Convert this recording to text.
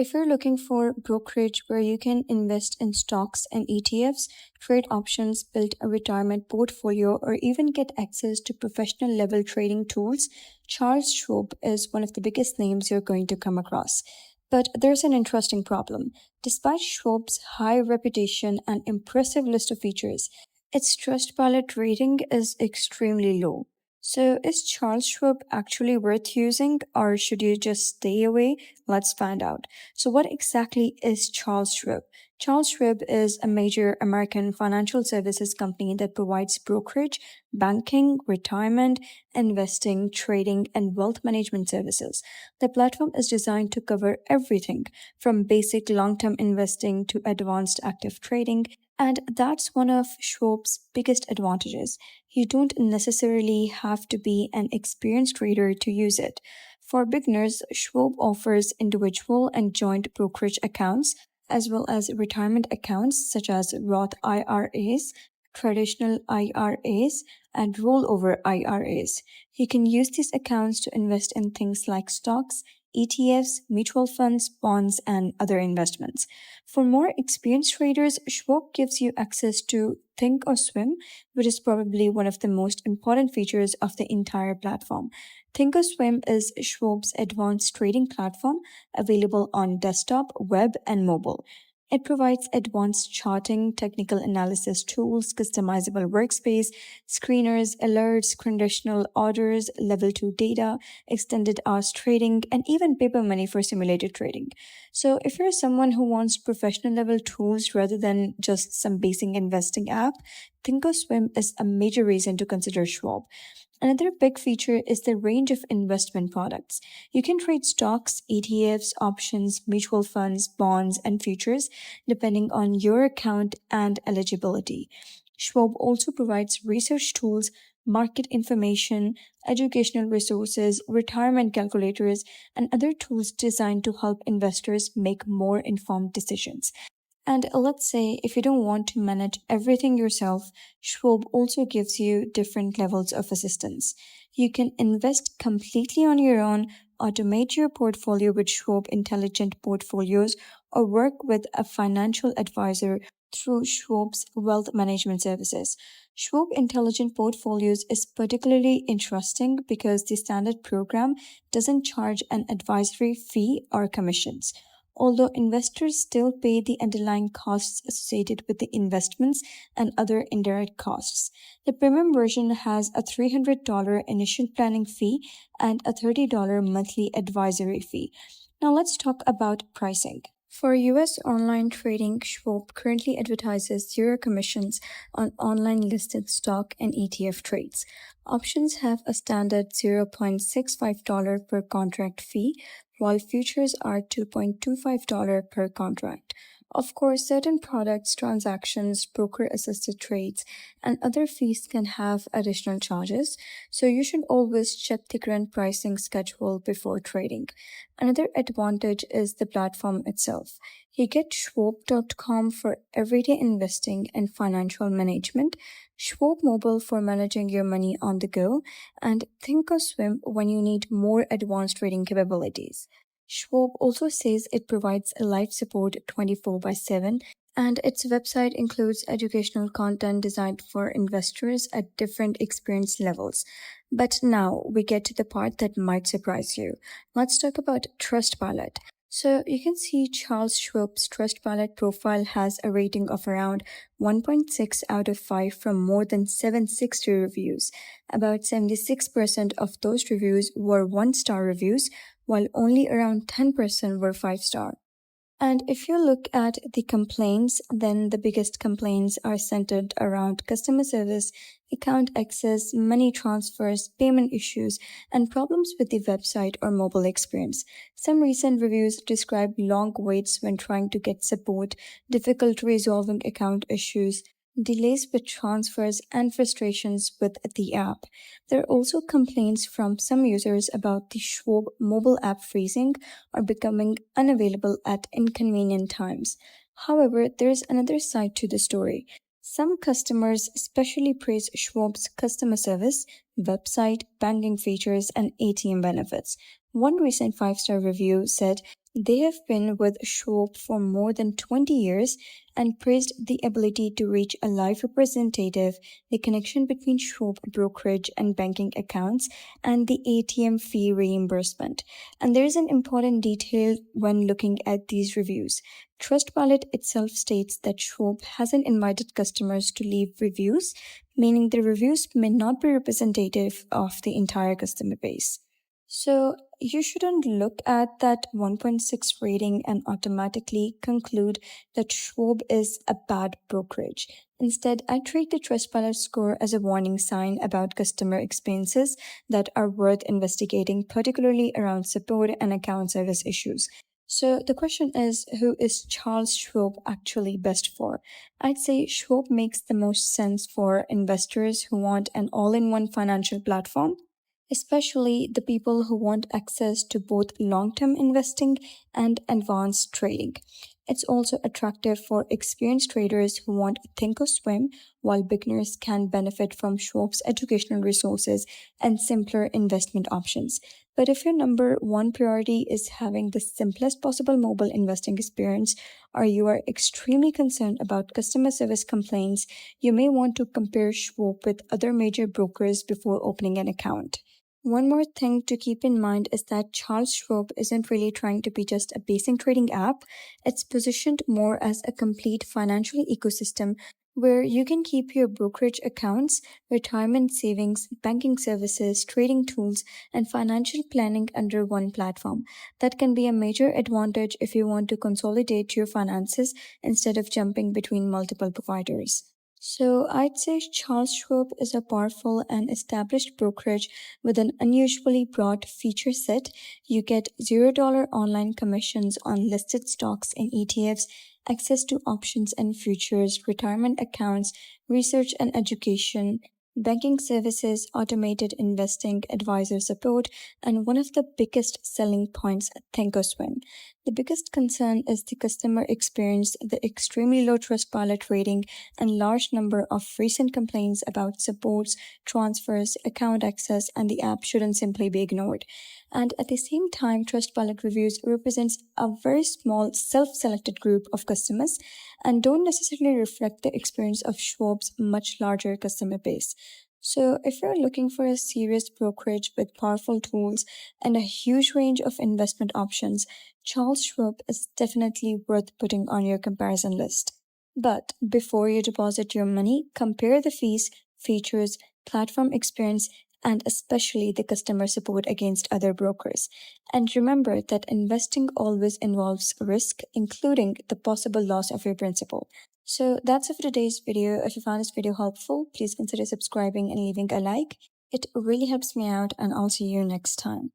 If you're looking for brokerage where you can invest in stocks and ETFs, trade options, build a retirement portfolio, or even get access to professional level trading tools, Charles Schwab is one of the biggest names you're going to come across. But there's an interesting problem. Despite Schwab's high reputation and impressive list of features, its Trustpilot rating is extremely low. So, is Charles Schwab actually worth using, or should you just stay away? Let's find out. So, what exactly is Charles Schwab? Charles Schwab is a major American financial services company that provides brokerage, banking, retirement, investing, trading, and wealth management services. The platform is designed to cover everything from basic long term investing to advanced active trading. And that's one of Schwab's biggest advantages. You don't necessarily have to be an experienced trader to use it. For beginners, Schwab offers individual and joint brokerage accounts, as well as retirement accounts such as Roth IRAs, traditional IRAs, and rollover IRAs. You can use these accounts to invest in things like stocks, ETFs, mutual funds, bonds, and other investments. For more experienced traders, Schwab gives you access to Think or Swim, which is probably one of the most important features of the entire platform. Thinkorswim is Schwab's advanced trading platform available on desktop, web, and mobile. It provides advanced charting, technical analysis tools, customizable workspace, screeners, alerts, conditional orders, level 2 data, extended hours trading, and even paper money for simulated trading. So, if you're someone who wants professional level tools rather than just some basic investing app, Thinkorswim is a major reason to consider Schwab. Another big feature is the range of investment products. You can trade stocks, ETFs, options, mutual funds, bonds, and futures depending on your account and eligibility. Schwab also provides research tools, market information, educational resources, retirement calculators, and other tools designed to help investors make more informed decisions. And let's say if you don't want to manage everything yourself, Schwab also gives you different levels of assistance. You can invest completely on your own, automate your portfolio with Schwab Intelligent Portfolios, or work with a financial advisor through Schwab's wealth management services. Schwab Intelligent Portfolios is particularly interesting because the standard program doesn't charge an advisory fee or commissions, although investors still pay the underlying costs associated with the investments and other indirect costs. The premium version has a $300 initial planning fee and a $30 monthly advisory fee. Now let's talk about pricing. For US online trading, Schwab currently advertises zero commissions on online listed stock and ETF trades. Options have a standard $0.65 per contract fee, while futures are $2.25 per contract. Of course, certain products, transactions, broker assisted trades, and other fees can have additional charges, so you should always check the current pricing schedule before trading. Another advantage is the platform itself. You get Schwab.com for everyday investing and financial management, Schwab Mobile for managing your money on the go, and Thinkorswim when you need more advanced trading capabilities. Schwab also says it provides live support 24 by 7, and its website includes educational content designed for investors at different experience levels. But now we get to the part that might surprise you. Let's talk about Trustpilot. So you can see Charles Schwab's Trustpilot profile has a rating of around 1.6 out of 5 from more than 760 reviews. About 76% of those reviews were 1-star reviews, while only around 10% were 5-star. And if you look at the complaints, then the biggest complaints are centered around customer service, account access, money transfers, payment issues, and problems with the website or mobile experience. Some recent reviews describe long waits when trying to get support, difficult resolving account issues, delays with transfers, and frustrations with the app. There are also complaints from some users about the Schwab mobile app freezing or becoming unavailable at inconvenient times. However, there is another side to the story. Some customers especially praise Schwab's customer service, website, banking features, and ATM benefits. One recent 5-star review said, They have been with Schwab for more than 20 years and praised the ability to reach a live representative, the connection between Schwab brokerage and banking accounts, and the ATM fee reimbursement. And there is an important detail when looking at these reviews. Trustpilot itself states that Schwab hasn't invited customers to leave reviews, meaning the reviews may not be representative of the entire customer base. So you shouldn't look at that 1.6 rating and automatically conclude that Schwab is a bad brokerage. Instead, I treat the Trustpilot score as a warning sign about customer experiences that are worth investigating, particularly around support and account service issues. So the question is, who is Charles Schwab actually best for? I'd say Schwab makes the most sense for investors who want an all-in-one financial platform, especially the people who want access to both long term investing and advanced trading. It's also attractive for experienced traders who want think or swim, while beginners can benefit from Schwab's educational resources and simpler investment options. But if your number one priority is having the simplest possible mobile investing experience, or you are extremely concerned about customer service complaints, you may want to compare Schwab with other major brokers before opening an account. One more thing to keep in mind is that Charles Schwab isn't really trying to be just a basic trading app. It's positioned more as a complete financial ecosystem where you can keep your brokerage accounts, retirement savings, banking services, trading tools, and financial planning under one platform. That can be a major advantage if you want to consolidate your finances instead of jumping between multiple providers. So I'd say Charles Schwab is a powerful and established brokerage with an unusually broad feature set. You get $0 online commissions on listed stocks and ETFs, access to options and futures, retirement accounts, research and education, banking services, automated investing, advisor support, and one of the biggest selling points, Thinkorswim. The biggest concern is the customer experience, the extremely low Trustpilot rating, and large number of recent complaints about supports, transfers, account access, and the app shouldn't simply be ignored. And at the same time, Trustpilot reviews represents a very small self-selected group of customers and don't necessarily reflect the experience of Schwab's much larger customer base. So, if you're looking for a serious brokerage with powerful tools and a huge range of investment options, Charles Schwab is definitely worth putting on your comparison list. But before you deposit your money, compare the fees, features, platform experience, and especially the customer support against other brokers. And remember that investing always involves risk, including the possible loss of your principal. So that's it for today's video. If you found this video helpful, please consider subscribing and leaving a like. It really helps me out, and I'll see you next time.